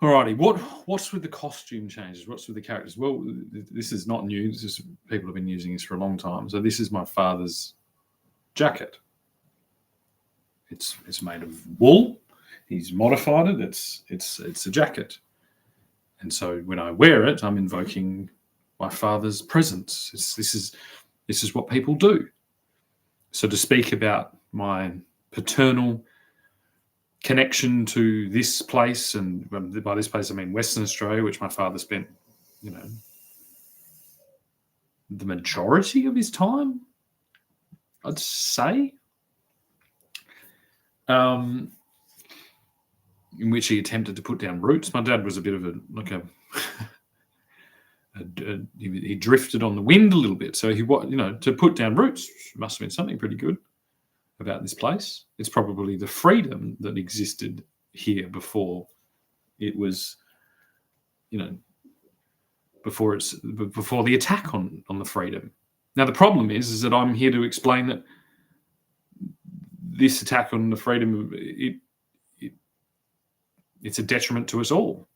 Alrighty, what's with the costume changes? What's with the characters? Well, this is not new. This is, people have been using this for a long time. So this is my father's jacket. It's made of wool. He's modified it. It's a jacket, and so when I wear it, I'm invoking my father's presence. This is what people do. So to speak about my paternal connection to this place, and by this place I mean Western Australia, which my father spent, the majority of his time, I'd say, in which he attempted to put down roots. My dad was a bit of he drifted on the wind a little bit. So to put down roots must have been something pretty good about this place. It's probably the freedom that existed here before it was, before the attack on the freedom. Now the problem is that I'm here to explain that this attack on the freedom, it's a detriment to us all,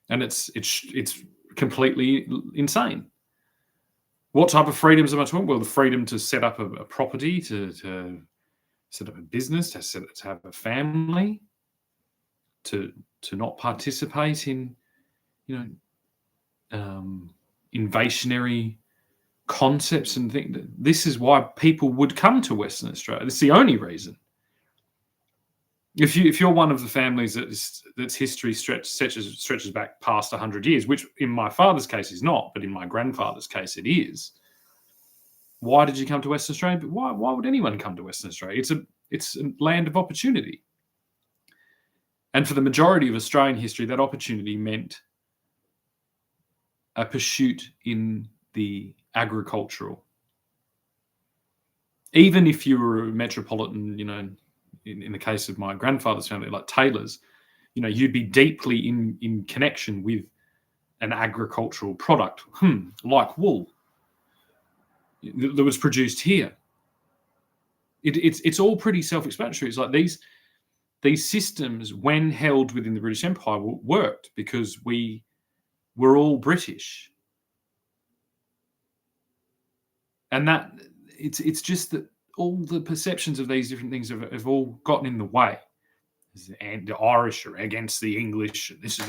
and it's completely insane. What type of freedoms am I talking? Well, the freedom to set up a property, to set up a business, to have a family, to not participate in, invasionary concepts and things. This is why people would come to Western Australia. It's the only reason. If you're one of the families that's history stretches back past 100 years, which in my father's case is not, but in my grandfather's case it is. Why did you come to Western Australia? But why would anyone come to Western Australia? It's a land of opportunity. And for the majority of Australian history, that opportunity meant a pursuit in the agricultural. Even if you were a metropolitan, in the case of my grandfather's family, like Taylor's, you'd be deeply in connection with an agricultural product, like wool, that was produced here. It's all pretty self-explanatory. It's like these systems, when held within the British Empire, worked because we were all British, and that it's just that all the perceptions of these different things have all gotten in the way. And the Irish are against the English. And this is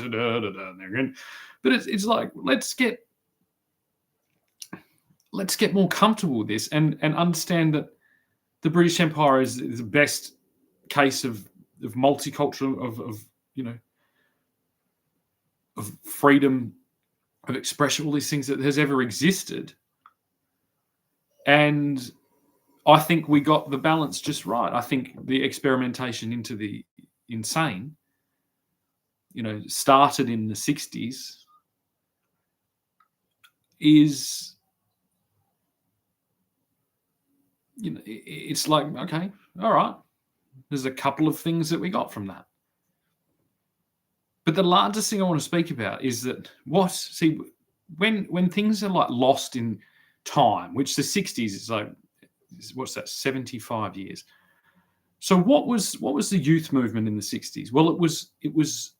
but it's like let's get more comfortable with this and understand that the British Empire is the best case of multicultural, of freedom of expression, all these things that has ever existed. And I think we got the balance just right. I think the experimentation into the insane, started in the 60s, is, it's like, okay, all right, there's a couple of things that we got from that. But the largest thing I want to speak about is that when things are like lost in time, which the 60s is like, what's that, 75 years. So what was the youth movement in the 60s? Well, it was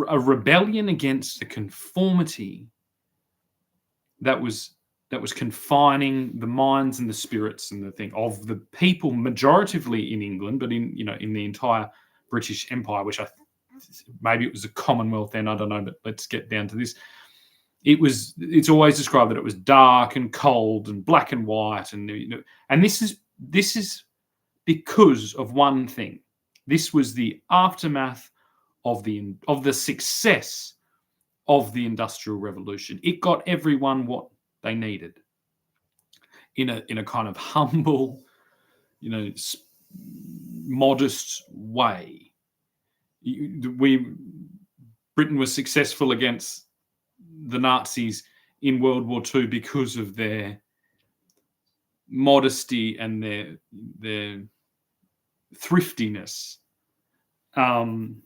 a rebellion against the conformity that was confining the minds and the spirits and the thing of the people, majoritively in England, but in the entire British Empire, which maybe it was a Commonwealth then, I don't know, but let's get down to this. It's always described that it was dark and cold and black and white, and this is because of one thing. This was the aftermath of the success of the Industrial Revolution. It got everyone what they needed in a kind of humble, modest way. Britain was successful against the Nazis in World War II because of their modesty and their thriftiness, and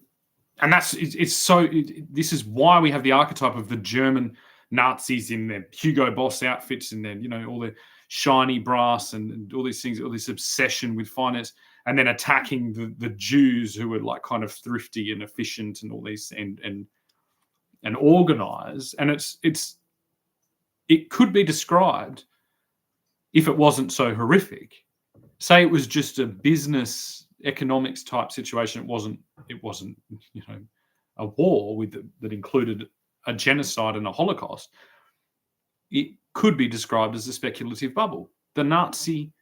this is why we have the archetype of the German Nazis in their Hugo Boss outfits and their all their shiny brass and all these things, all this obsession with finance, and then attacking the Jews who were like kind of thrifty and efficient and all these and organized. And it could be described, if it wasn't so horrific, say it was just a business economics type situation. It wasn't a war that included a genocide and a Holocaust. It could be described as a speculative bubble. The Nazi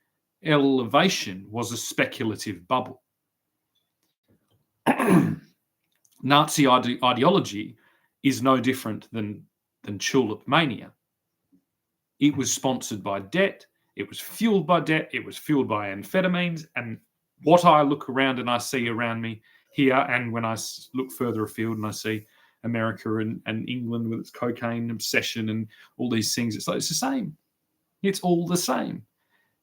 elevation was a speculative bubble. Nazi ideology is no different than tulip mania. It was sponsored by debt. It was fueled by debt. It was fueled by amphetamines. And what I look around and I see around me here, and when I look further afield and I see America and England with its cocaine obsession and all these things, it's the same. It's all the same.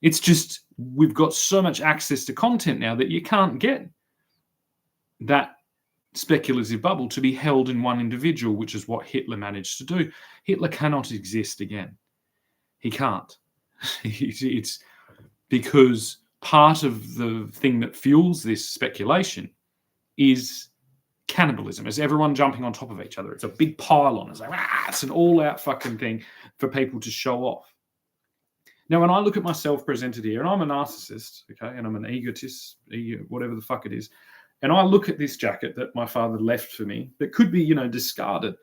It's just we've got so much access to content now that you can't get that speculative bubble to be held in one individual, which is what Hitler managed to do. Hitler cannot exist again. He can't. It's because part of the thing that fuels this speculation is cannibalism. It's everyone jumping on top of each other. It's a big pile-on. It's like, it's an all-out fucking thing for people to show off. Now, when I look at myself presented here, and I'm a narcissist, okay, and I'm an egotist, whatever the fuck it is, and I look at this jacket that my father left for me that could be, discarded.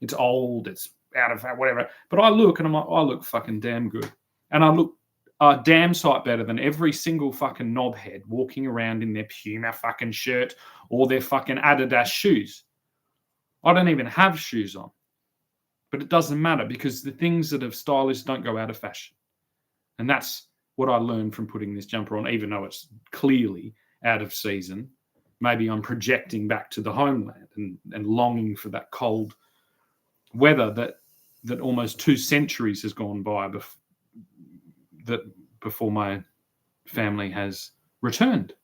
It's old, it's out of whatever. But I look and I'm like, I look fucking damn good. And I look a damn sight better than every single fucking knobhead walking around in their Puma fucking shirt or their fucking Adidas shoes. I don't even have shoes on. But it doesn't matter because the things that are stylish don't go out of fashion. And that's what I learned from putting this jumper on, even though it's clearly out of season. Maybe I'm projecting back to the homeland and longing for that cold weather that almost 2 centuries has gone by before my family has returned.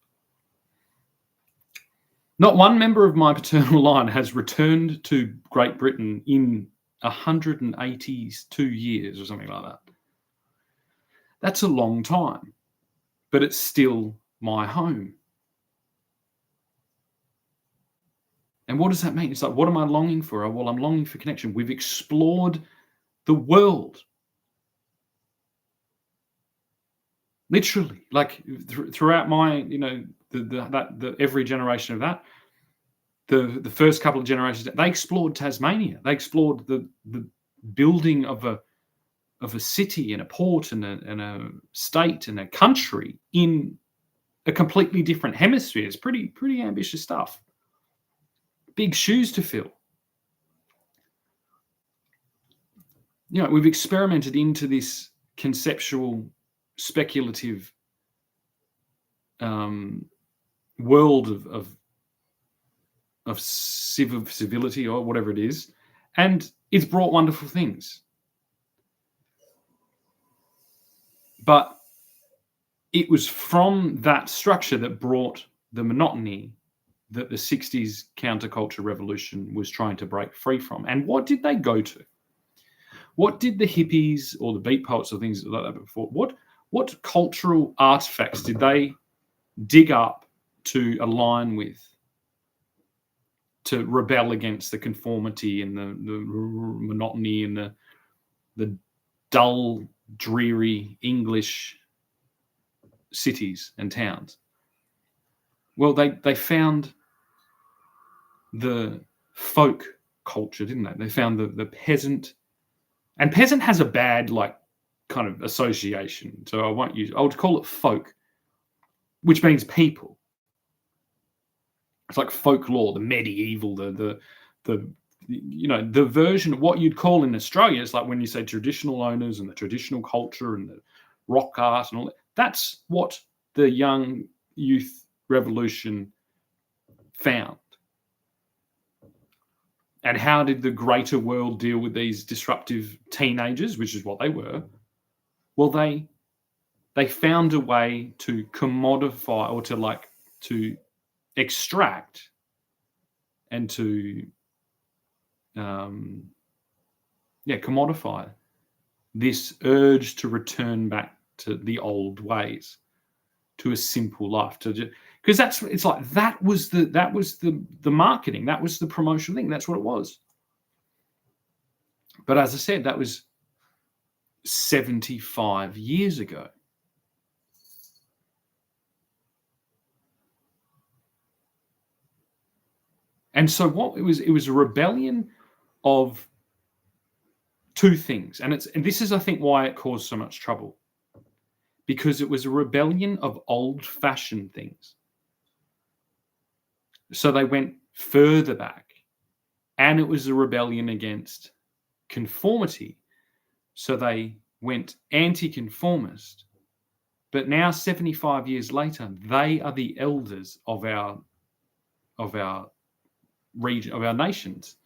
Not one member of my paternal line has returned to Great Britain in 182 years or something like that. That's a long time, but it's still my home. And what does that mean? It's like, what am I longing for? Well, I'm longing for connection. We've explored the world. Literally, like throughout my, every generation of that, the first couple of generations, they explored Tasmania. They explored the building of a city and a port and a state and a country in a completely different hemisphere. It's pretty ambitious stuff. Big shoes to fill. We've experimented into this conceptual, speculative world of civility or whatever it is, and it's brought wonderful things. But it was from that structure that brought the monotony that the 60s counterculture revolution was trying to break free from. And what did they go to? What did the hippies or the beat poets or things like that before? What cultural artifacts did they dig up to align with, to rebel against the conformity and the monotony and the dull, dreary English cities and towns? Well, they found the folk culture, didn't they? They found the peasant, and peasant has a bad kind of association, so I would call it folk, which means people. It's like folklore, the medieval, the version of what you'd call in Australia. It's like when you say traditional owners and the traditional culture and the rock art and all that. That's what the young youth revolution found. And how did the greater world deal with these disruptive teenagers, which is what they were? Well, they found a way to commodify or to extract and to commodify this urge to return back to the old ways, to a simple life, because it's like that was the marketing, that was the promotional thing, that's what it was. But as I said, that was 75 years ago. And so it was a rebellion of two things. And this is, I think, why it caused so much trouble. Because it was a rebellion of old-fashioned things. So they went further back. And it was a rebellion against conformity. So they went anti-conformist. But now, 75 years later, they are the elders of our region, of our nations.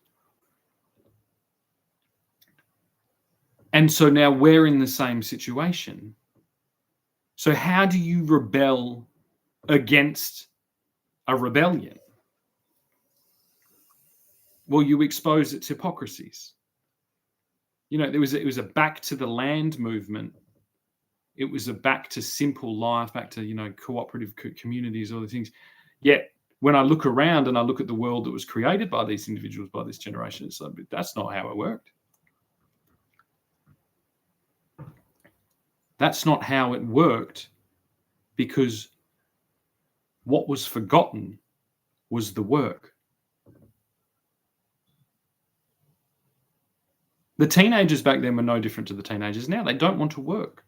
And so now we're in the same situation. So how do you rebel against a rebellion? Well, you expose its hypocrisies. You know, it was a back to the land movement. It was a back to simple life, back to, you know, cooperative communities, all the things. Yet when I look around and I look at the world that was created by these individuals, by this generation, it's like, that's not how it worked. That's not how it worked, because what was forgotten was the work. The teenagers back then were no different to the teenagers now. They don't want to work.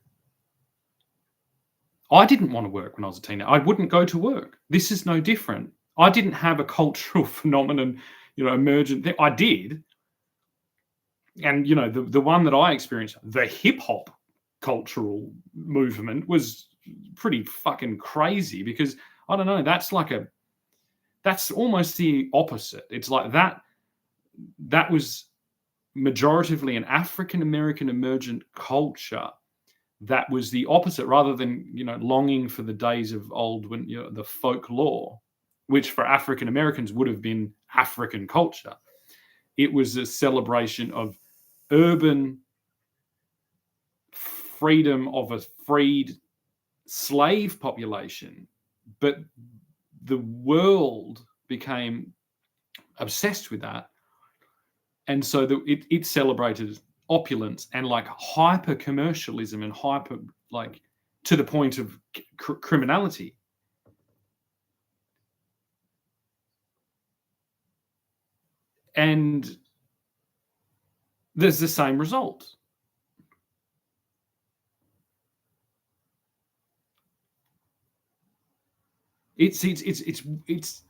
I didn't want to work when I was a teenager. I wouldn't go to work. This is no different. I didn't have a cultural phenomenon, you know, emergent thing. I did. And, you know, the one that I experienced, the hip hop cultural movement, was pretty fucking crazy, because I don't know, that's almost the opposite. It's like that was majoritively an African American emergent culture. That was the opposite, rather than, you know, longing for the days of old, when, you know, the folklore, which for African Americans would have been African culture. It was a celebration of urban freedom of a freed slave population. But the world became obsessed with that. And so it celebrated opulence and like hyper commercialism and hyper, like, to the point of criminality. And there's the same result. It's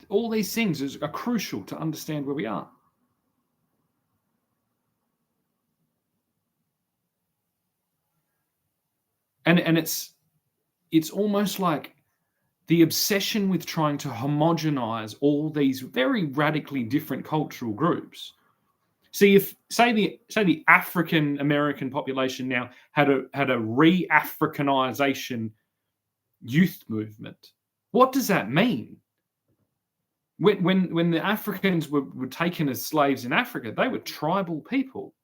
all these things are crucial to understand where we are. And it's almost like the obsession with trying to homogenize all these very radically different cultural groups. See, if say the African American population now had a re-Africanization youth movement, what does that mean? When the Africans were taken as slaves in Africa, they were tribal people.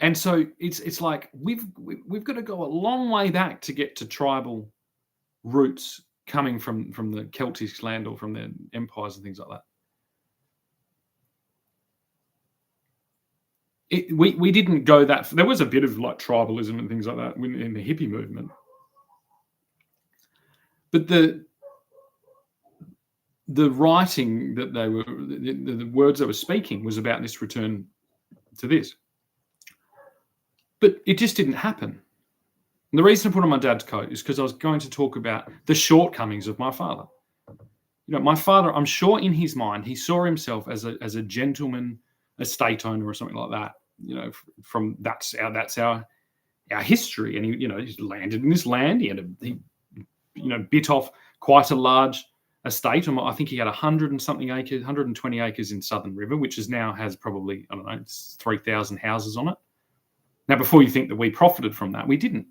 And so it's like we've got to go a long way back to get to tribal roots coming from the Celtic land or from their empires and things like that. We didn't go that. There was a bit of like tribalism and things like that in the hippie movement, but the writing that they were, the words they were speaking was about this return to this. But it just didn't happen. And the reason I put on my dad's coat is because I was going to talk about the shortcomings of my father. You know, my father, I'm sure in his mind, he saw himself as a gentleman, estate owner or something like that. You know, from that's our history. And he's landed in this land. He bit off quite a large estate. I think he had 100 and something acres, 120 acres in Southern River, which now has probably, 3,000 houses on it. Now, before you think that we profited from that, we didn't.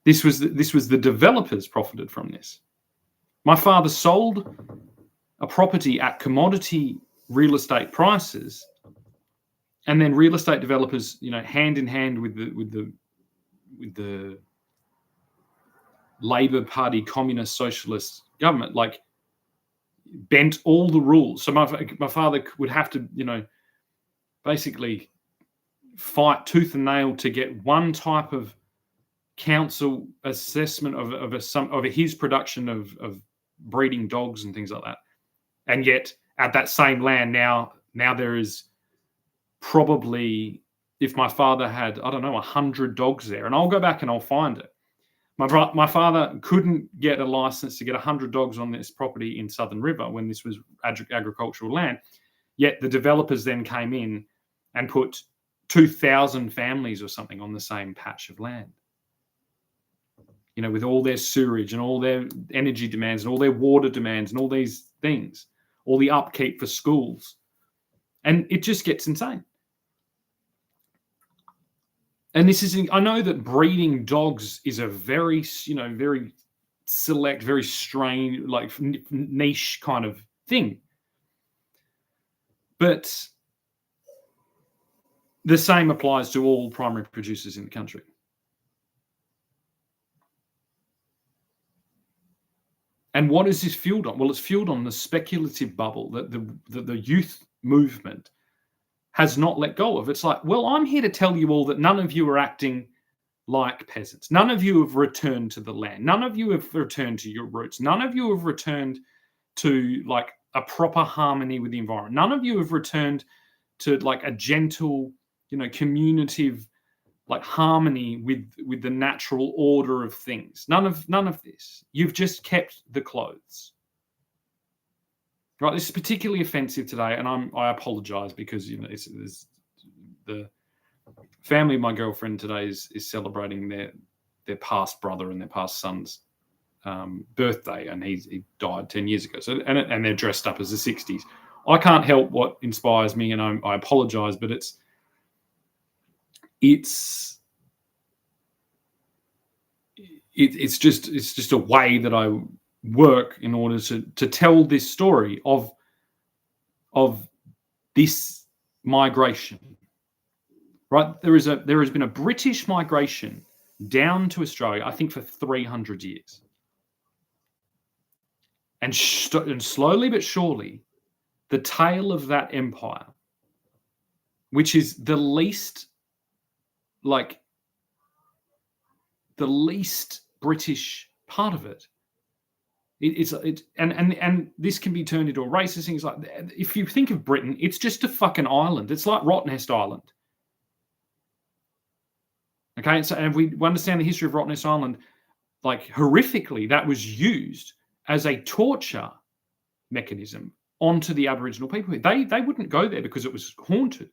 This was the developers profited from this. My father sold a property at commodity real estate prices And then real estate developers, hand in hand with the Labour Party, communist, socialist government, like bent all the rules. So my father would have to, basically fight tooth and nail to get one type of council assessment of his production of breeding dogs and things like that. And yet at that same land now there is probably, if my father had, I don't know, 100 dogs there, and I'll go back and I'll find it. My father couldn't get a license to get 100 dogs on this property in Southern River when this was agricultural land. Yet the developers then came in and put 2,000 families or something on the same patch of land. With all their sewerage and all their energy demands and all their water demands and all these things, all the upkeep for schools. And it just gets insane. And I know that breeding dogs is a very, very select, very strange, like niche kind of thing. But the same applies to all primary producers in the country. And what is this fueled on? Well, it's fueled on the speculative bubble that the youth movement has not let go of. It's like, well, I'm here to tell you all that none of you are acting like peasants. None of you have returned to the land. None of you have returned to your roots. None of you have returned to like a proper harmony with the environment. None of you have returned to like a gentle, communicative, like harmony with the natural order of things. None of this. You've just kept the clothes. Right, this is particularly offensive today, and I apologise because it's the family of my girlfriend today is celebrating their past brother and their past son's birthday, and he died 10 years ago. So and they're dressed up as the 60s. I can't help what inspires me, and I apologise, but it's just a way that I work in order to tell this story of this migration. Right, there has been a British migration down to Australia, I think, for 300 years, and slowly but surely, the tail of that empire, which is the least British part of it. And this can be turned into a racist thing. It's like, if you think of Britain, it's just a fucking island. It's like Rottnest Island. Okay, so and if we understand the history of Rottnest Island, like horrifically, that was used as a torture mechanism onto the Aboriginal people. They wouldn't go there because it was haunted.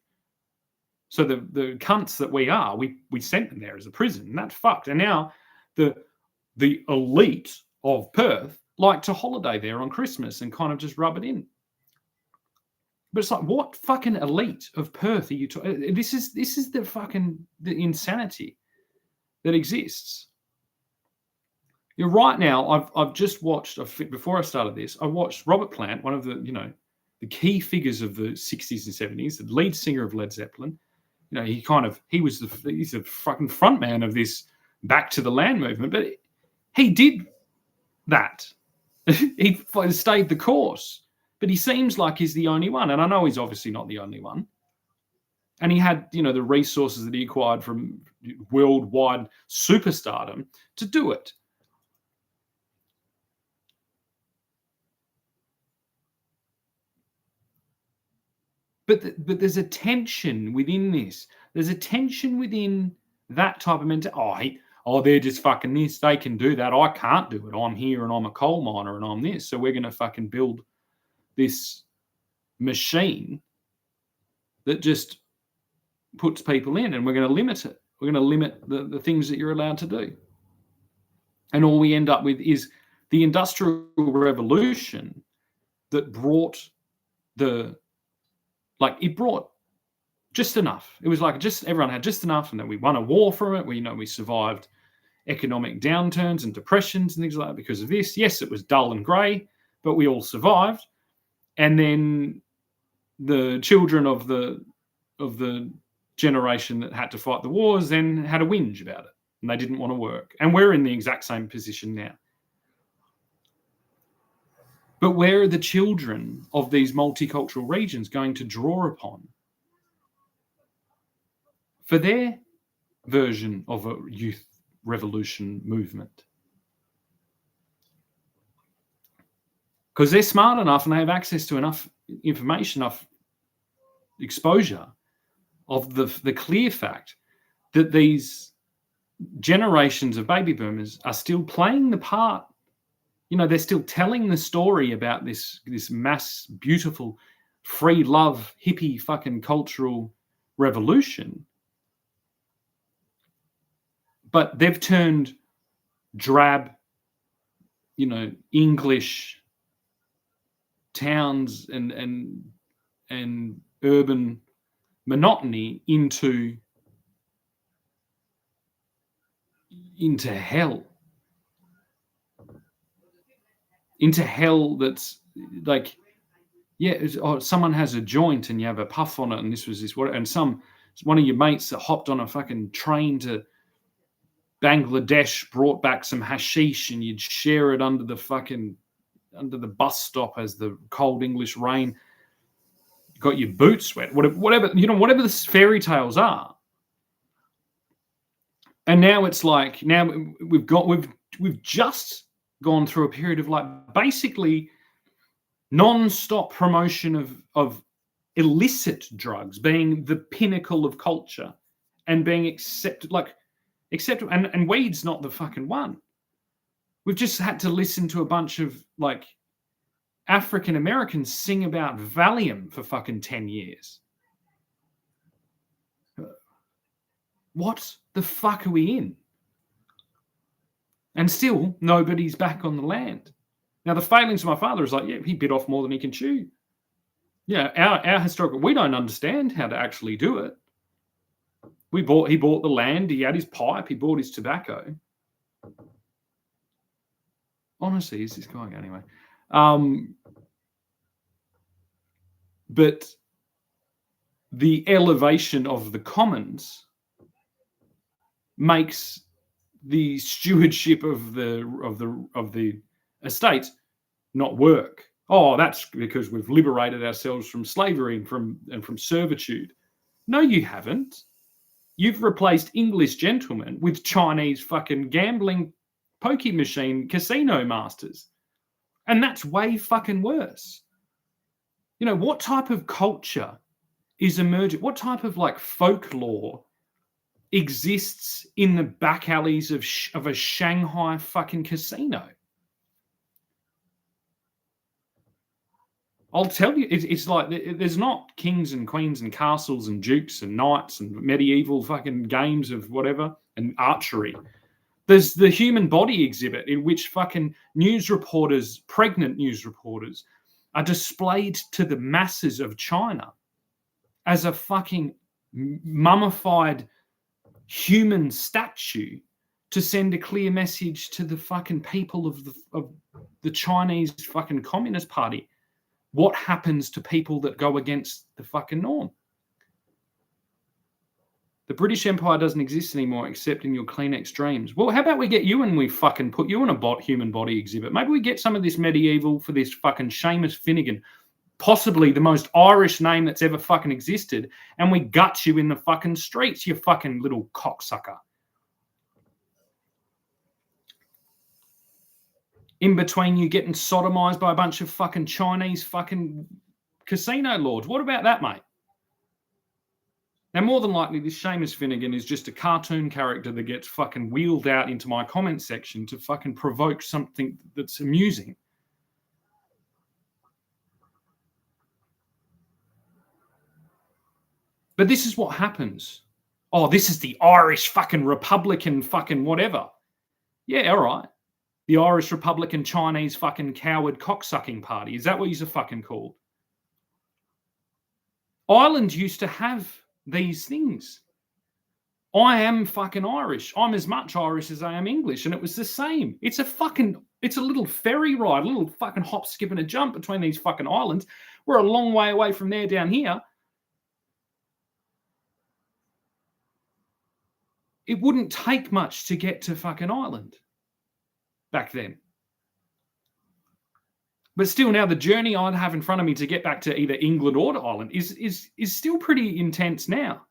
So the cunts that we are, we sent them there as a prison, and that's fucked. And now the elite of Perth like to holiday there on Christmas and kind of just rub it in. But it's like, what fucking elite of Perth are you talking? This is the insanity that exists. Right now, I've just watched, before I started this, I watched Robert Plant, one of the key figures of the 60s and 70s, the lead singer of Led Zeppelin. He's the fucking front man of this back to the land movement, but he did that. He stayed the course, but he seems like he's the only one. And I know he's obviously not the only one. And he had, the resources that he acquired from worldwide superstardom to do it. But there's a tension within this. There's a tension within that type of mentality. They're just fucking this. They can do that. I can't do it. I'm here and I'm a coal miner and I'm this. So we're going to fucking build this machine that just puts people in, and we're going to limit it. We're going to limit the things that you're allowed to do. And all we end up with is the Industrial Revolution that brought it brought just enough. It was like everyone had just enough, and then we won a war from it. We survived economic downturns and depressions and things like that because of this. Yes, it was dull and grey, but we all survived. And then the children of the the generation that had to fight the wars then had a whinge about it, and they didn't want to work. And we're in the exact same position now. But where are the children of these multicultural regions going to draw upon for their version of a youth revolution movement? Because they're smart enough and they have access to enough information, enough exposure of the clear fact that these generations of baby boomers are still playing the part. You know, they're still telling the story about this mass, beautiful, free love, hippie fucking cultural revolution. But they've turned drab, you know, English towns and urban monotony into hell. Into hell that's like, yeah, someone has a joint and you have a puff on it, and this was this, what, and one of your mates that hopped on a fucking train to Bangladesh brought back some hashish, and you'd share it under the bus stop as the cold English rain got your boots wet, whatever, you know, whatever the fairy tales are. And now it's like, now we've just gone through a period of like basically non-stop promotion of illicit drugs being the pinnacle of culture and being accepted, and weed's not the fucking one. We've just had to listen to a bunch of like African Americans sing about Valium for fucking 10 years. What the fuck are we in? And still, nobody's back on the land. Now, the failings of my father is like, yeah, he bit off more than he can chew. Yeah, our historical, we don't understand how to actually do it. He bought the land, he had his pipe, he bought his tobacco. Honestly, is this going anyway? But the elevation of the commons makes the stewardship of the estates not work. Oh, that's because we've liberated ourselves from slavery and from servitude. No, you haven't. You've replaced English gentlemen with Chinese fucking gambling pokie machine casino masters. And that's way fucking worse. You know, what type of culture is emerging? What type of like folklore exists in the back alleys of a Shanghai fucking casino? I'll tell you, it's like there's not kings and queens and castles and dukes and knights and medieval fucking games of whatever and archery. There's the human body exhibit in which fucking pregnant news reporters, are displayed to the masses of China as a fucking mummified human statue to send a clear message to the fucking people of the Chinese fucking Communist Party. What happens to people that go against the fucking norm? The British Empire doesn't exist anymore except in your Kleenex dreams. Well, how about we get you and we fucking put you in a human body exhibit? Maybe we get some of this medieval for this fucking Seamus Finnegan, possibly the most Irish name that's ever fucking existed, and we gut you in the fucking streets, you fucking little cocksucker. In between you getting sodomized by a bunch of fucking Chinese fucking casino lords. What about that, mate? Now, more than likely, this Seamus Finnegan is just a cartoon character that gets fucking wheeled out into my comment section to fucking provoke something that's amusing. But this is what happens. Oh, this is the Irish fucking Republican fucking whatever. Yeah, all right. The Irish Republican Chinese fucking coward cocksucking party. Is that what you're fucking called? Ireland used to have these things. I am fucking Irish. I'm as much Irish as I am English. And it was the same. It's a little ferry ride, a little fucking hop, skip and a jump between these fucking islands. We're a long way away from there down here. it wouldn't take much to get to fucking Ireland back then. But still, now the journey I'd have in front of me to get back to either England or to Ireland is still pretty intense now.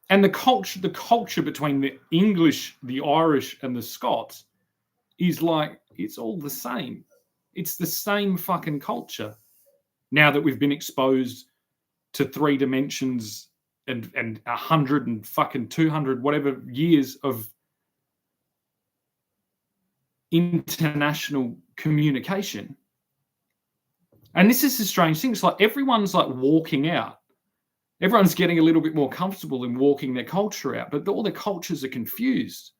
And the culture between the English, the Irish, and the Scots is like, it's all the same. It's the same fucking culture. Now that we've been exposed to 3 dimensions and 100 and fucking 200 whatever years of international communication. And this is the strange thing. It's like everyone's like walking out. Everyone's getting a little bit more comfortable in walking their culture out, but all their cultures are confused.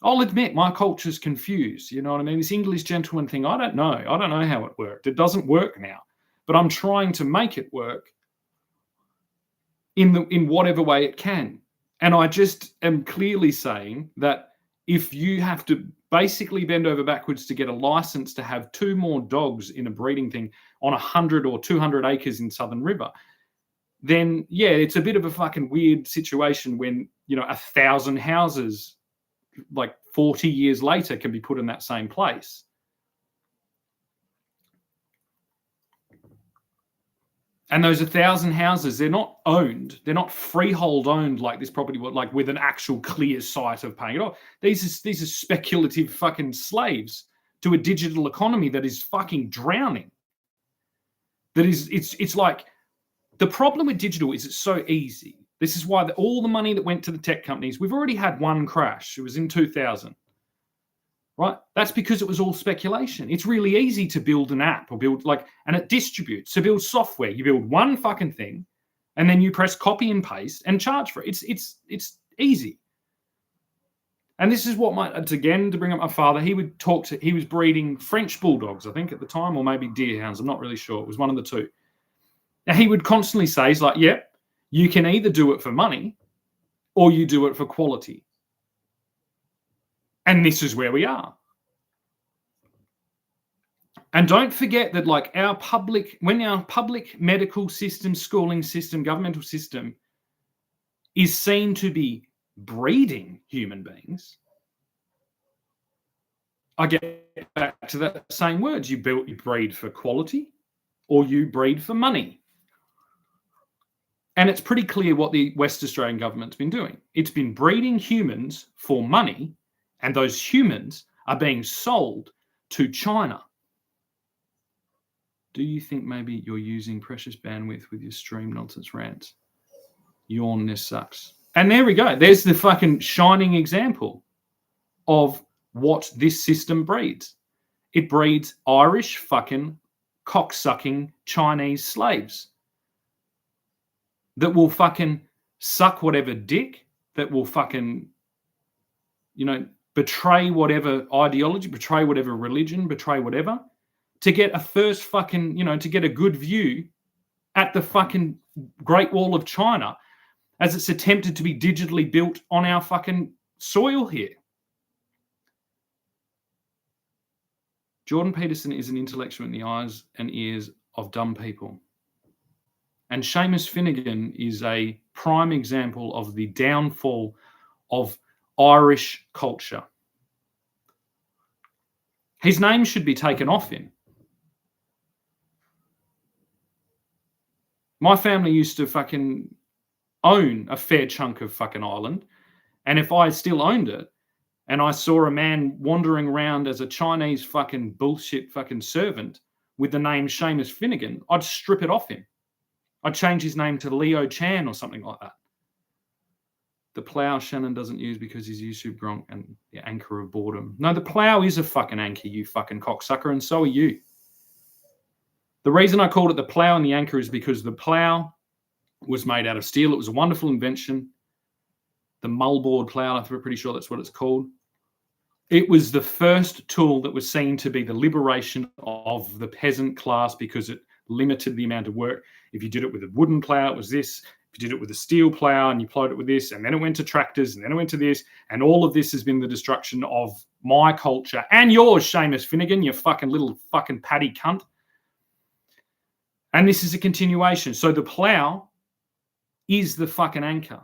I'll admit my culture's confused. You know what I mean? This English gentleman thing, I don't know. I don't know how it worked. It doesn't work now. But I'm trying to make it work in whatever way it can. And I just am clearly saying that if you have to basically bend over backwards to get a license to have 2 more dogs in a breeding thing on 100 or 200 acres in Southern River, then yeah, it's a bit of a fucking weird situation when, 1,000 houses like 40 years later can be put in that same place. And those 1,000 houses, they're not owned. They're not freehold owned like this property, like with an actual clear site of paying it off. These are speculative fucking slaves to a digital economy that is fucking drowning. That is, it's like, the problem with digital is it's so easy. This is why all the money that went to the tech companies, we've already had one crash. It was in 2000. Right? That's because it was all speculation. It's really easy to build an app or and it distributes. So build software. You build one fucking thing and then you press copy and paste and charge for it. It's easy. And this is what it's again, to bring up my father, he was breeding French bulldogs, I think at the time, or maybe deerhounds. I'm not really sure. It was one of the two. Now he would constantly say, he's like, yep, you can either do it for money or you do it for quality. And this is where we are. And don't forget that when our public medical system, schooling system, governmental system is seen to be breeding human beings, I get back to that same words. You breed for quality or you breed for money. And it's pretty clear what the West Australian government's been doing. It's been breeding humans for money, and those humans are being sold to China. Do you think maybe you're using precious bandwidth with your stream nonsense rants? Yawn, this sucks. And there we go. There's the fucking shining example of what this system breeds. It breeds Irish fucking cocksucking Chinese slaves that will fucking suck whatever dick, that will fucking, betray whatever ideology, betray whatever religion, betray whatever, to get a first fucking, to get a good view at the fucking Great Wall of China as it's attempted to be digitally built on our fucking soil here. Jordan Peterson is an intellectual in the eyes and ears of dumb people. And Seamus Finnegan is a prime example of the downfall of Irish culture. His name should be taken off him. My family used to fucking own a fair chunk of fucking Ireland. And if I still owned it and I saw a man wandering around as a Chinese fucking bullshit fucking servant with the name Seamus Finnegan, I'd strip it off him. I'd change his name to Leo Chan or something like that. The plough Shannon doesn't use because he's YouTube Gronk and the anchor of boredom. No, the plough is a fucking anchor, you fucking cocksucker, and so are you. The reason I called it the plough and the anchor is because the plough was made out of steel. It was a wonderful invention. The mullboard plough, I'm pretty sure that's what it's called. It was the first tool that was seen to be the liberation of the peasant class because it limited the amount of work. If you did it with a wooden plough, it was this. If you did it with a steel plough and you plowed it with this, and then it went to tractors, and then it went to this, and all of this has been the destruction of my culture and yours, Seamus Finnegan, you fucking little fucking paddy cunt. And this is a continuation. So the plough is the fucking anchor.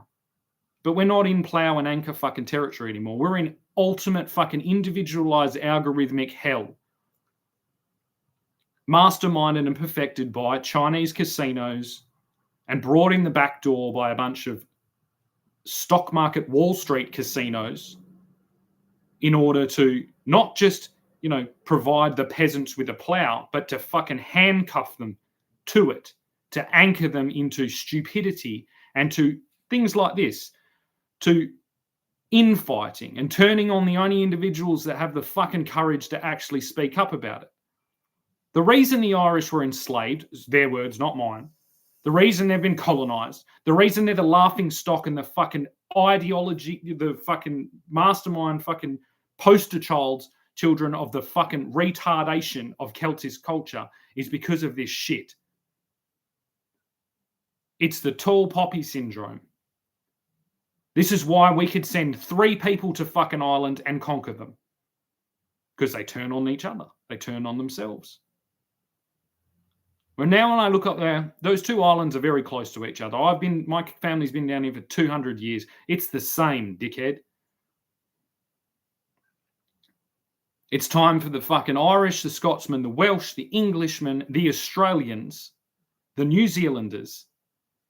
But we're not in plough and anchor fucking territory anymore. We're in ultimate fucking individualized algorithmic hell. Masterminded and perfected by Chinese casinos and brought in the back door by a bunch of stock market Wall Street casinos in order to not just, provide the peasants with a plough, but to fucking handcuff them to it, to anchor them into stupidity and to things like this, to infighting and turning on the only individuals that have the fucking courage to actually speak up about it. The reason the Irish were enslaved, their words, not mine, the reason they've been colonized, the reason they're the laughing stock and the fucking ideology, the fucking mastermind fucking poster children of the fucking retardation of Celtic culture is because of this shit. It's the tall poppy syndrome. This is why we could send 3 people to fucking Ireland and conquer them. Because they turn on each other. They turn on themselves. Well, now when I look up there, those 2 islands are very close to each other. My family's been down here for 200 years. It's the same, dickhead. It's time for the fucking Irish, the Scotsmen, the Welsh, the Englishmen, the Australians, the New Zealanders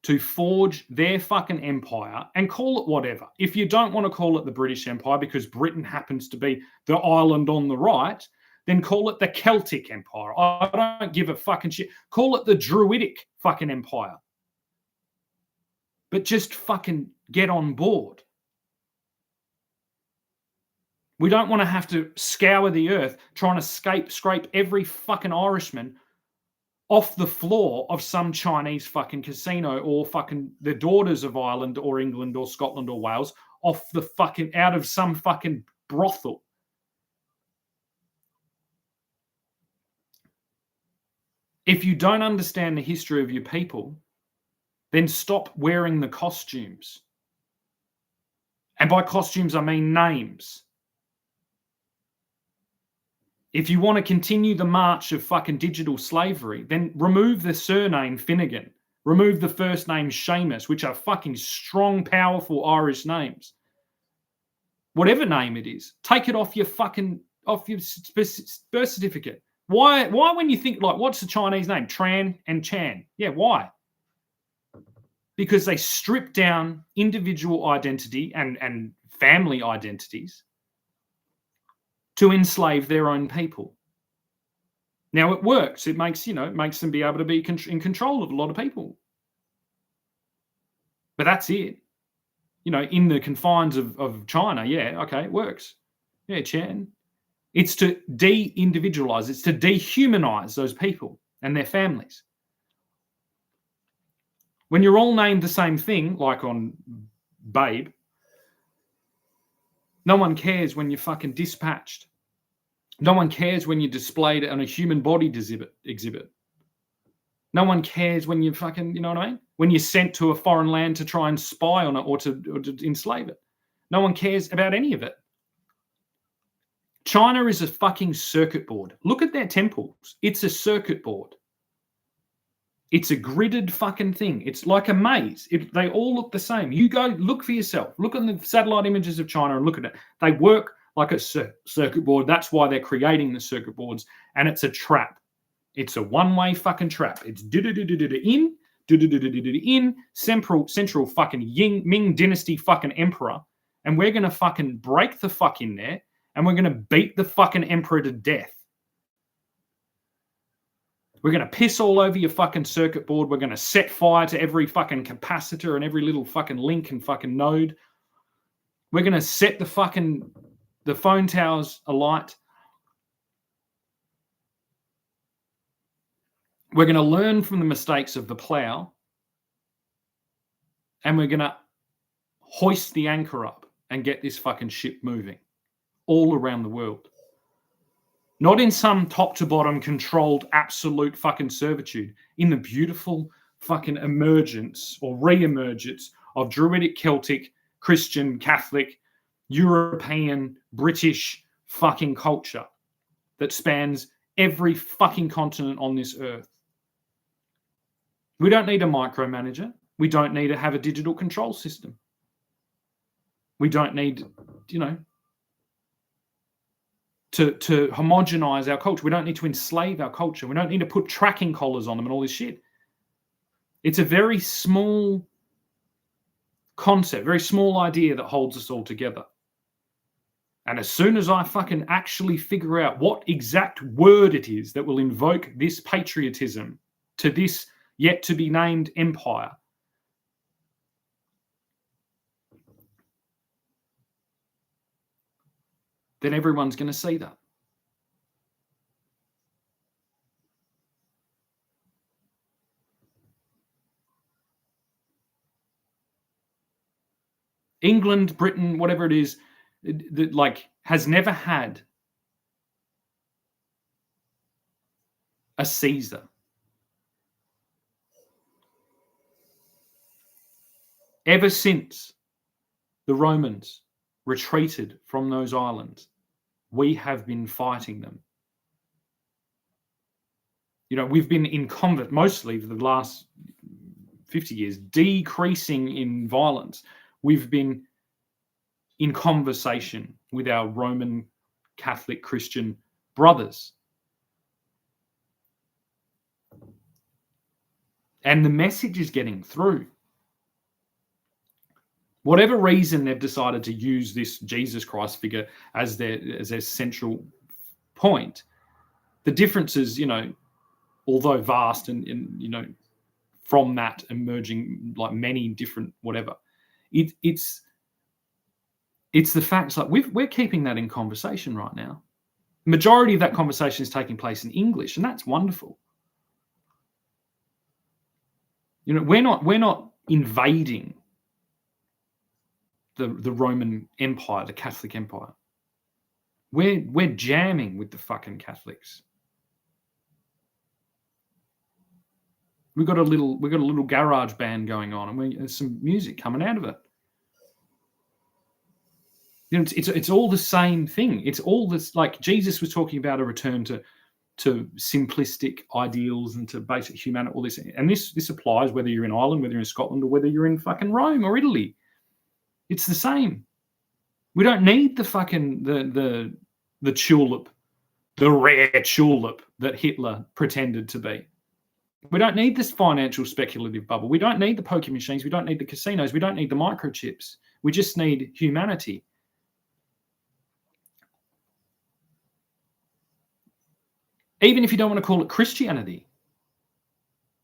to forge their fucking empire and call it whatever. If you don't want to call it the British Empire because Britain happens to be the island on the right, then call it the Celtic Empire. I don't give a fucking shit. Call it the Druidic fucking empire. But just fucking get on board. We don't want to have to scour the earth trying to scrape every fucking Irishman off the floor of some Chinese fucking casino or fucking the daughters of Ireland or England or Scotland or Wales off the fucking out of some fucking brothel. If you don't understand the history of your people, then stop wearing the costumes. And by costumes, I mean names. If you want to continue the march of fucking digital slavery, then remove the surname Finnegan. Remove the first name Seamus, which are fucking strong, powerful Irish names. Whatever name it is, take it off your birth certificate. Why when you think, like, what's the Chinese name? Tran and Chan. Yeah, why? Because they strip down individual identity and family identities to enslave their own people. Now it works. It makes them be able to be in control of a lot of people. But that's it. In the confines of China, yeah, okay, it works. Yeah, Chan. It's to de-individualize. It's to dehumanize those people and their families. When you're all named the same thing, like on Babe, no one cares when you're fucking dispatched. No one cares when you're displayed on a human body exhibit. No one cares when you fucking, you know what I mean? When you're sent to a foreign land to try and spy on it or to enslave it. No one cares about any of it. China is a fucking circuit board. Look at their temples. It's a circuit board. It's a gridded fucking thing. It's like a maze. They all look the same. You go look for yourself. Look at the satellite images of China and look at it. They work like a circuit board. That's why they're creating the circuit boards. And it's a trap. It's a one-way fucking trap. It's in, in, central fucking Ming dynasty fucking emperor. And we're going to fucking break the fuck in there. And we're going to beat the fucking emperor to death. We're going to piss all over your fucking circuit board. We're going to set fire to every fucking capacitor and every little fucking link and fucking node. We're going to set the phone towers alight. We're going to learn from the mistakes of the plough. And we're going to hoist the anchor up and get this fucking ship moving all around the world. Not in some top to bottom controlled absolute fucking servitude, in the beautiful fucking emergence or re-emergence of Druidic, Celtic, Christian, Catholic, European, British fucking culture that spans every fucking continent on this earth. We don't need a micromanager. We don't need to have a digital control system. We don't need, to homogenize our culture. We don't need to enslave our culture. We don't need to put tracking collars on them and all this shit. It's a very small concept, very small idea that holds us all together. And as soon as I fucking actually figure out what exact word it is that will invoke this patriotism to this yet to be named empire, then everyone's going to see that. England, Britain, whatever it is, has never had a Caesar. Ever since the Romans retreated from those islands, we have been fighting them. We've been in combat mostly for the last 50 years, decreasing in violence. We've been in conversation with our Roman Catholic Christian brothers. And the message is getting through. Whatever reason they've decided to use this Jesus Christ figure as their central point, the differences, although vast and from that emerging like many different whatever, it's the facts. Like we're keeping that in conversation right now. The majority of that conversation is taking place in English, and that's wonderful. We're not invading the Roman Empire, the Catholic Empire. We're jamming with the fucking Catholics. We've got a little garage band going on, and there's some music coming out of it. It's all the same thing. It's all this, like Jesus was talking about a return to simplistic ideals and to basic humanity, all this. And this applies whether you're in Ireland, whether you're in Scotland, or whether you're in fucking Rome or Italy. It's the same. We don't need the fucking the tulip, the rare tulip that Hitler pretended to be. We don't need this financial speculative bubble. We don't need the poker machines. We don't need the casinos. We don't need the microchips. We just need humanity. Even if you don't want to call it Christianity,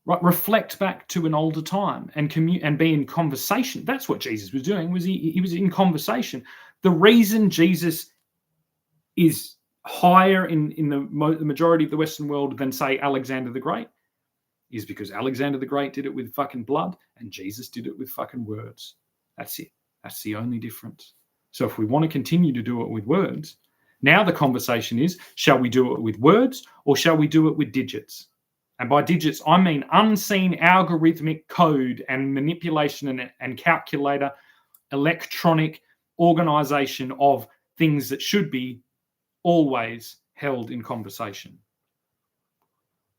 right? Reflect back to an older time and be in conversation. That's what Jesus was doing. He was in conversation. The reason Jesus is higher in the majority of the Western world than, say, Alexander the Great is because Alexander the Great did it with fucking blood and Jesus did it with fucking words. That's it. That's the only difference. So if we want to continue to do it with words, now the conversation is, shall we do it with words or shall we do it with digits? And by digits, I mean unseen algorithmic code and manipulation and calculator, electronic organization of things that should be always held in conversation.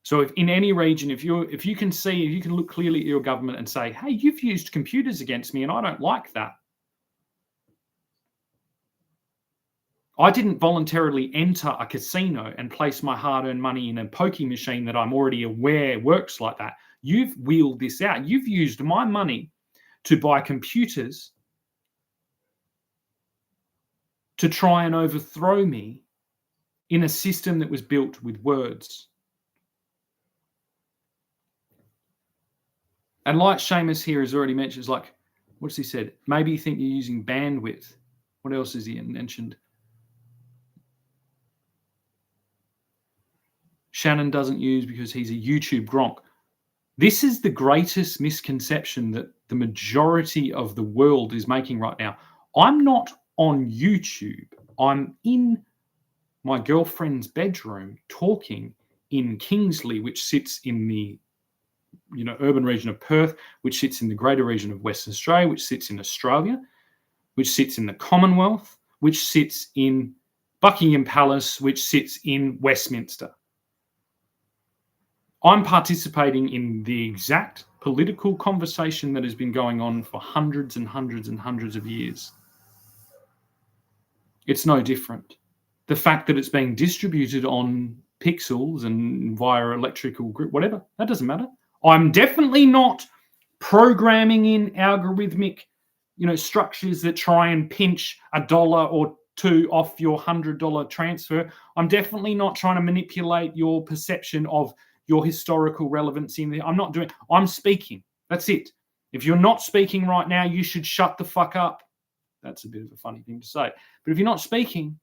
So if in any region, if you can look clearly at your government and say, hey, you've used computers against me and I don't like that. I didn't voluntarily enter a casino and place my hard-earned money in a pokie machine that I'm already aware works like that. You've wheeled this out. You've used my money to buy computers to try and overthrow me in a system that was built with words. And like Seamus here has already mentioned, it's like, what's he said? Maybe you think you're using bandwidth. What else has he mentioned? Shannon doesn't use because he's a YouTube gronk. This is the greatest misconception that the majority of the world is making right now. I'm not on YouTube. I'm in my girlfriend's bedroom talking in Kingsley, which sits in the urban region of Perth, which sits in the greater region of Western Australia, which sits in Australia, which sits in the Commonwealth, which sits in Buckingham Palace, which sits in Westminster. I'm participating in the exact political conversation that has been going on for hundreds and hundreds and hundreds of years. It's no different. The fact that it's being distributed on pixels and via electrical grid, whatever, that doesn't matter. I'm definitely not programming in algorithmic, structures that try and pinch $1 or $2 off your $100 transfer. I'm definitely not trying to manipulate your perception of your historical relevancy in there. I'm speaking. That's it. If you're not speaking right now, you should shut the fuck up. That's a bit of a funny thing to say. But if you're not speaking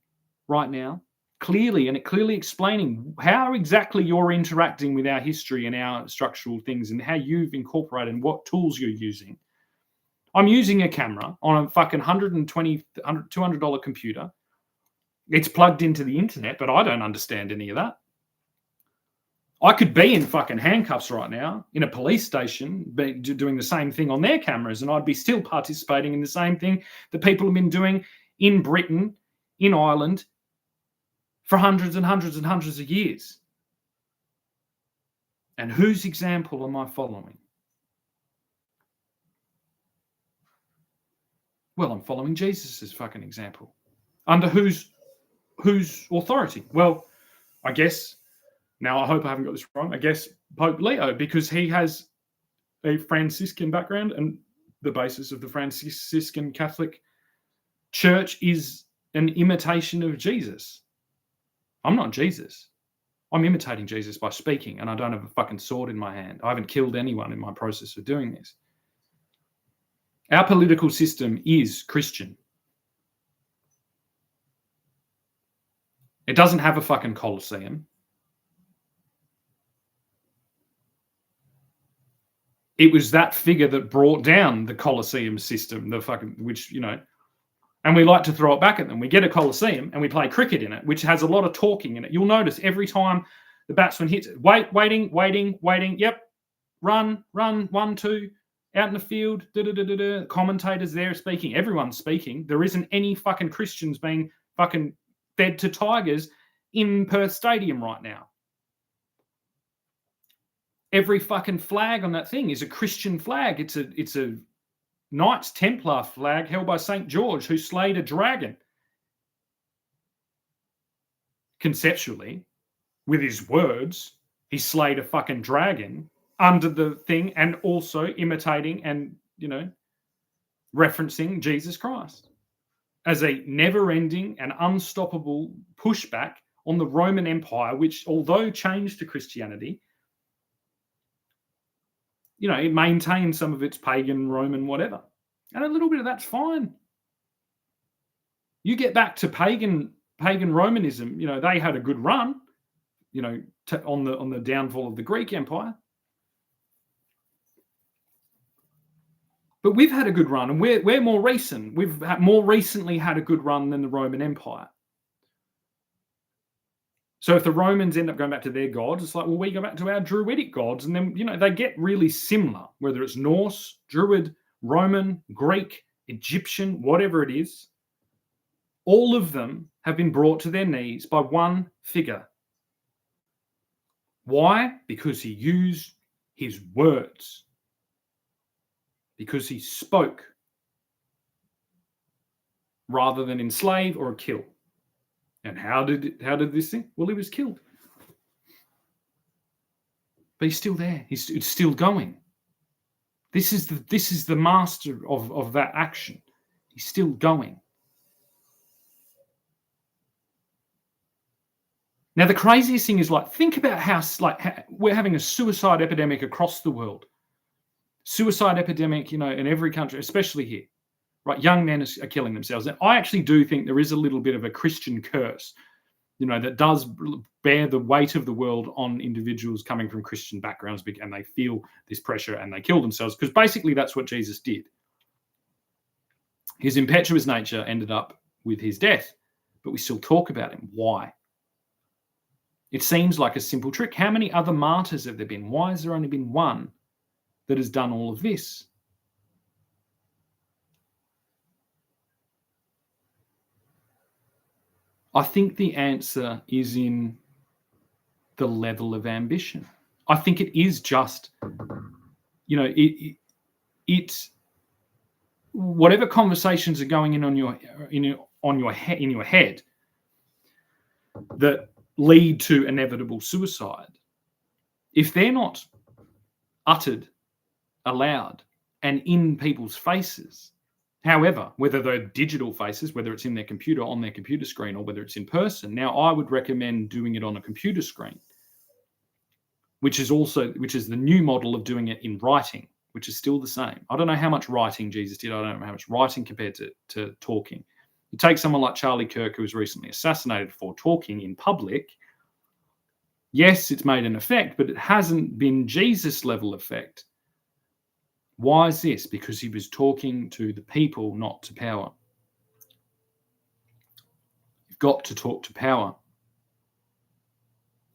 right now, clearly explaining how exactly you're interacting with our history and our structural things and how you've incorporated and what tools you're using. I'm using a camera on a fucking $120, $200 computer. It's plugged into the internet, but I don't understand any of that. I could be in fucking handcuffs right now in a police station doing the same thing on their cameras, and I'd be still participating in the same thing that people have been doing in Britain, in Ireland, for hundreds and hundreds and hundreds of years. And whose example am I following? Well, I'm following Jesus's fucking example. Under whose authority? Well, I guess, now I hope I haven't got this wrong, I guess Pope Leo, because he has a Franciscan background, and the basis of the Franciscan Catholic Church is an imitation of Jesus. I'm not Jesus. I'm imitating Jesus by speaking, and I don't have a fucking sword in my hand. I haven't killed anyone in my process of doing this. Our political system is Christian. It doesn't have a fucking Colosseum. It was that figure that brought down the Colosseum system, and we like to throw it back at them. We get a Colosseum and we play cricket in it, which has a lot of talking in it. You'll notice every time the batsman hits it, waiting, yep, run, 1, 2, out in the field, commentators there speaking. Everyone's speaking. There isn't any fucking Christians being fucking fed to tigers in Perth Stadium right now. Every fucking flag on that thing is a Christian flag. It's a Knights Templar flag held by St. George, who slayed a dragon. Conceptually, with his words, he slayed a fucking dragon under the thing, and also imitating and, referencing Jesus Christ as a never-ending and unstoppable pushback on the Roman Empire, which, although changed to Christianity, it maintains some of its pagan, Roman, whatever. And a little bit of that's fine. You get back to pagan Romanism, they had a good run, on the downfall of the Greek Empire. But we've had a good run, and we're more recent. We've more recently had a good run than the Roman Empire. So if the Romans end up going back to their gods, it's like, well, we go back to our Druidic gods. And then, they get really similar, whether it's Norse, Druid, Roman, Greek, Egyptian, whatever it is. All of them have been brought to their knees by one figure. Why? Because he used his words. Because he spoke rather than enslave or kill. And how did this thing? Well, he was killed. But he's still there. It's still going. This is the master of that action. He's still going. Now, the craziest thing is, think about how we're having a suicide epidemic across the world. Suicide epidemic, in every country, especially here. Right, young men are killing themselves. And I actually do think there is a little bit of a Christian curse, that does bear the weight of the world on individuals coming from Christian backgrounds, and they feel this pressure and they kill themselves, because basically that's what Jesus did. His impetuous nature ended up with his death, but we still talk about him. Why? It seems like a simple trick. How many other martyrs have there been? Why has there only been one that has done all of this? I think the answer is in the level of ambition. I think it is just you know, it's whatever conversations are going in your head that lead to inevitable suicide, if they're not uttered aloud and in people's faces, however, whether they're digital faces, whether it's in their computer, on their computer screen, or whether it's in person. Now, I would recommend doing it on a computer screen, which is the new model of doing it in writing, which is still the same. I don't know how much writing Jesus did. I don't know how much writing compared to talking. You take someone like Charlie Kirk, who was recently assassinated for talking in public. Yes, it's made an effect, but it hasn't been Jesus level effect. Why is this? Because he was talking to the people, not to power. You've got to talk to power.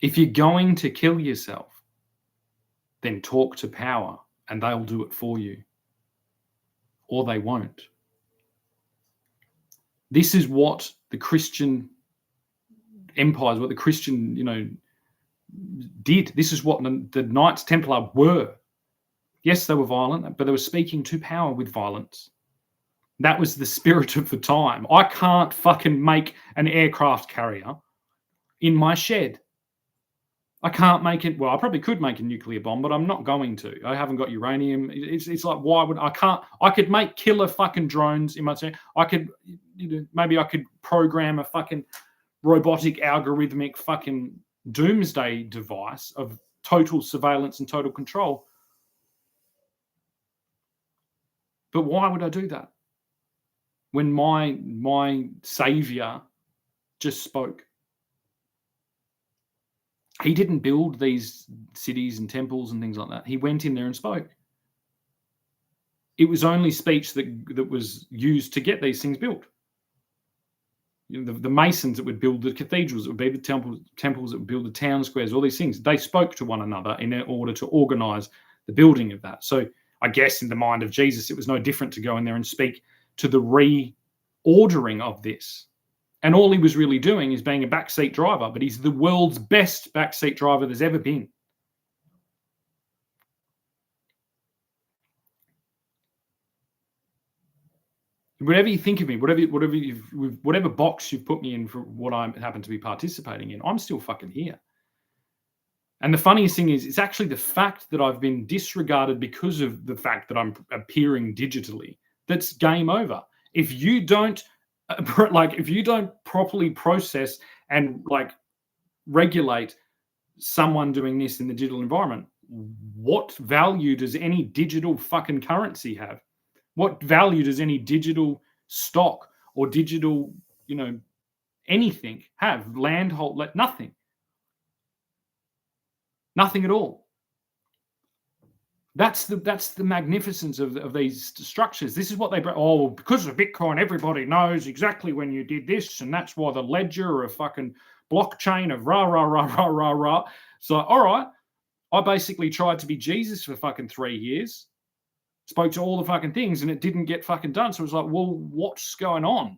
If you're going to kill yourself, then talk to power and they'll do it for you. Or they won't. This is what the Christian empires, what the Christian, did. This is what the Knights Templar were. Yes, they were violent, but they were speaking to power with violence. That was the spirit of the time. I can't fucking make an aircraft carrier in my shed. I can't make it. Well, I probably could make a nuclear bomb, but I'm not going to. I haven't got uranium. It's like, why would I can't? I could make killer fucking drones in my shed. I could, maybe I could program a fucking robotic algorithmic fucking doomsday device of total surveillance and total control. But why would I do that when my savior just spoke? He didn't build these cities and temples and things like that. He went in there and spoke. It was only speech that was used to get these things built. The masons that would build the cathedrals, that would be the temples that would build the town squares, all these things, they spoke to one another in order to organize the building of that. So I guess in the mind of Jesus, it was no different to go in there and speak to the reordering of this. And all he was really doing is being a backseat driver, but he's the world's best backseat driver there's ever been. Whatever you think of me, whatever box you've put me in for what I happen to be participating in, I'm still fucking here. And the funniest thing is, it's actually the fact that I've been disregarded because of the fact that I'm appearing digitally. That's game over. If you don't properly process and regulate someone doing this in the digital environment, what value does any digital fucking currency have? What value does any digital stock or digital, anything have? Land hold, nothing. Nothing at all. That's the magnificence of these structures. This is what they bring. Oh, because of Bitcoin, everybody knows exactly when you did this, and that's why the ledger or a fucking blockchain of rah, rah, rah, rah, rah, rah. So, all right, I basically tried to be Jesus for fucking 3 years, spoke to all the fucking things, and it didn't get fucking done. So it was like, well, what's going on?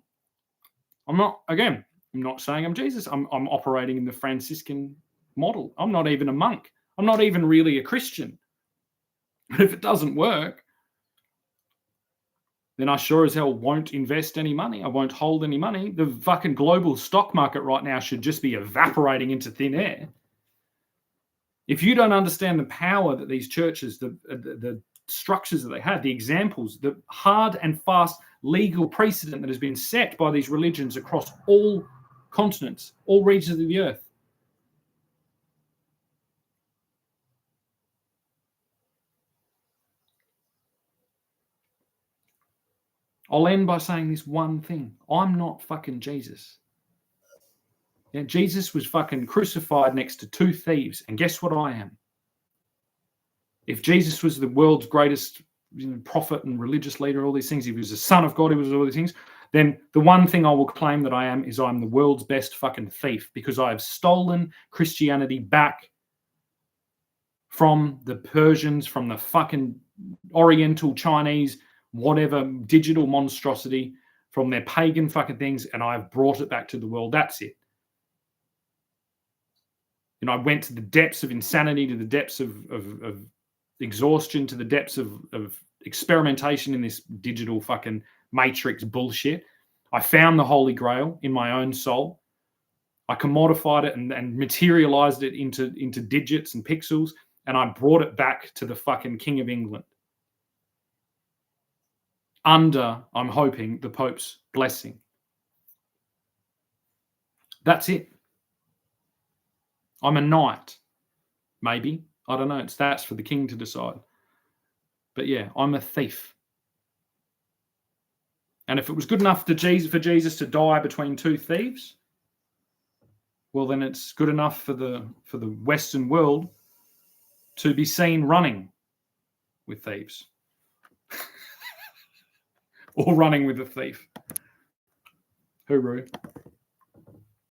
I'm not saying I'm Jesus. I'm operating in the Franciscan model. I'm not even a monk. I'm not even really a Christian. But if it doesn't work, then I sure as hell won't invest any money. I won't hold any money. The fucking global stock market right now should just be evaporating into thin air. If you don't understand the power that these churches, the structures that they have, the examples, the hard and fast legal precedent that has been set by these religions across all continents, all regions of the earth. I'll end by saying this one thing. I'm not fucking Jesus. Yeah, Jesus was fucking crucified next to 2 thieves. And guess what I am? If Jesus was the world's greatest prophet and religious leader, all these things, he was the son of God, he was all these things, then the one thing I will claim that I am is I'm the world's best fucking thief, because I have stolen Christianity back from the Persians, from the fucking Oriental Chinese, whatever digital monstrosity, from their pagan fucking things, and I've brought it back to the world. That's it. I went to the depths of insanity, to the depths of exhaustion, to the depths of experimentation in this digital fucking matrix bullshit. I found the Holy Grail in my own soul. I commodified it and materialized it into digits and pixels, and I brought it back to the fucking King of England. Under, I'm hoping, the Pope's blessing. That's it. I'm a knight. Maybe. I don't know. That's for the king to decide. But yeah, I'm a thief. And if it was good enough for Jesus to die between two thieves, well, then it's good enough for the Western world to be seen running with thieves. Or running with a thief. Hooroo.